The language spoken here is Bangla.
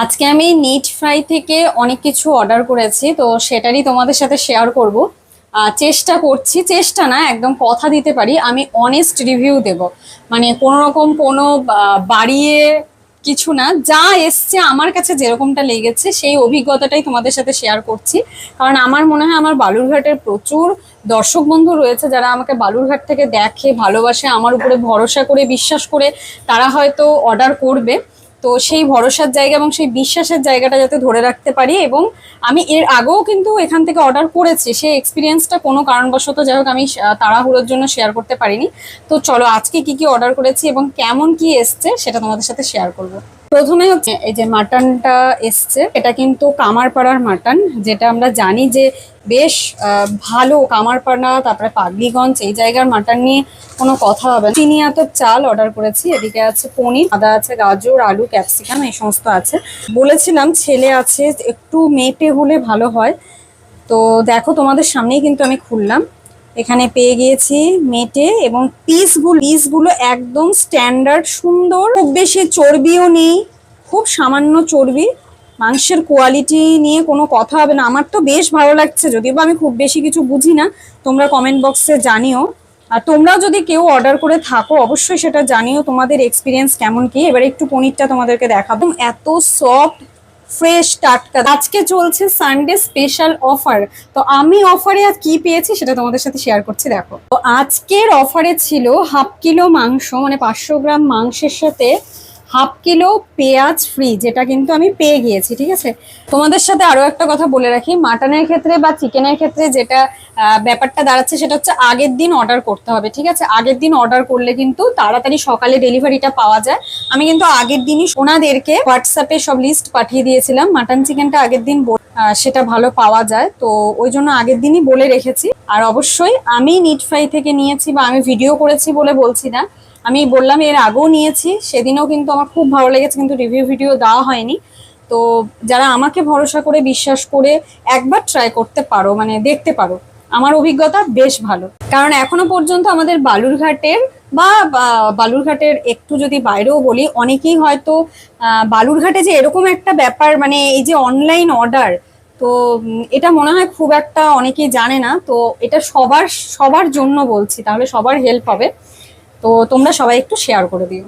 আজকে আমি নিট ফ্রাই থেকে অনেক কিছু অর্ডার করেছি, তো সেটারই তোমাদের সাথে শেয়ার করব। চেষ্টা করছি, চেষ্টা না একদম কথা দিতে পারি আমি অনেস্ট রিভিউ দেব। মানে কোনো রকম কোনো বাড়িয়ে কিছু না, যা এসছে আমার কাছে যেরকমটা লেগেছে সেই অভিজ্ঞতাটাই তোমাদের সাথে শেয়ার করছি। কারণ আমার মনে হয় আমার বালুরঘাটের প্রচুর দর্শক বন্ধু রয়েছে যারা আমাকে বালুরঘাট থেকে দেখে, ভালোবাসে, আমার উপরে ভরসা করে বিশ্বাস করে তারা হয়তো অর্ডার করবে। তো সেই ভরসার জায়গা এবং সেই বিশ্বাসের জায়গাটা যাতে ধরে রাখতে পারি। এবং আমি এর আগেও কিন্তু এখান থেকে অর্ডার করেছি, সেই এক্সপিরিয়েন্সটা কোনো কারণবশত যাই হোক আমি তাড়াহুড়োর জন্য শেয়ার করতে পারিনি। তো চলো আজকে কি কি অর্ডার করেছি এবং কেমন কি এসছে সেটা তোমাদের সাথে শেয়ার করব। প্রথমে হচ্ছে এই যে মাটনটা এসছে, এটা কিন্তু কামারপাড়ার মাটন, যেটা আমরা জানি যে বেশ ভালো। কামারপাড়া তারপরে পাগলিগঞ্জ এই জায়গার মাটন নিয়ে কোনো কথা হবে না। চিনি আতপ চাল অর্ডার করেছি, এদিকে আছে পনির, আদা আছে, গাজর, আলু, ক্যাপসিকাম এই সমস্ত আছে। বলেছিলাম ছেলে আছে, একটু মেটে হলে ভালো হয়। তো দেখো তোমাদের সামনেই কিন্তু আমি খুললাম, এখানে পেয়ে গিয়েছি মেটে এবং পিসগুলো একদম স্ট্যান্ডার্ড সুন্দর, খুব বেশি চর্বিও নেই, খুব সামান্য চর্বি। মাংসের কোয়ালিটি নিয়ে কোনো কথা হবে না, আমার তো বেশ ভালো লাগছে। যদিও বা আমি খুব বেশি কিছু বুঝি না, তোমরা কমেন্ট বক্সে জানিও। আর তোমরাও যদি কেউ অর্ডার করে থাকো অবশ্যই সেটা জানিও তোমাদের এক্সপিরিয়েন্স কেমন কি। এবার একটু পনিরটা তোমাদেরকে দেখাবো, এত সফট, ফ্রেশ, টাটকা। আজকে চলছে সানডে স্পেশাল অফার, তো আমি অফারে আর কি পেয়েছি সেটা তোমাদের সাথে শেয়ার করছি। দেখো, তো আজকের অফারে ছিল হাফ কিলো মাংস, মানে 500 গ্রাম মাংসের সাথে হাফ কিলো পেঁয়াজ ফ্রি, যেটা কিন্তু আমি পেয়ে গিয়েছি। ঠিক আছে, তোমাদের সাথে আরো একটা কথা বলে রাখি, মাটনের ক্ষেত্রে বা চিকেনের ক্ষেত্রে যেটা ব্যাপারটা দাঁড়াচ্ছে সেটা হচ্ছে আগের দিন অর্ডার করতে হবে। ঠিক আছে, আগের দিন অর্ডার করলে কিন্তু তাড়াতাড়ি সকালে ডেলিভারিটা পাওয়া যায়। আমি কিন্তু আগের দিনই ওনাদেরকে হোয়াটসঅ্যাপে সব লিস্ট পাঠিয়ে দিয়েছিলাম, মাটন চিকেনটা আগের দিন সেটা ভালো পাওয়া যায়, তো ওই জন্য আগের দিনই বলে রেখেছি। আর অবশ্যই আমি নিট ফ্রাই থেকে নিয়েছি বা আমি ভিডিও করেছি বলে বলছি না, আমি বললাম এর আগেও নিয়েছি, সেদিনও কিন্তু আমার খুব ভালো লেগেছে, কিন্তু রিভিউ ভিডিও দেওয়া হয়নি। তো যারা আমাকে ভরসা করে বিশ্বাস করে একবার ট্রাই করতে পারো, মানে দেখতে পারো, আমার অভিজ্ঞতা বেশ ভালো। কারণ এখনো পর্যন্ত আমাদের বালুরঘাটের বা বালুরঘাটের একটু যদি বাইরেও বলি, অনেকেই হয়তো বালুরঘাটে যে এরকম একটা ব্যাপার, মানে এই যে অনলাইন অর্ডার, তো এটা মনে হয় খুব একটা অনেকেই জানে না। তো এটা সবার সবার জন্য বলছি, তাহলে সবার হেল্প হবে। তো তোমরা সবাই একটু শেয়ার করে দিও।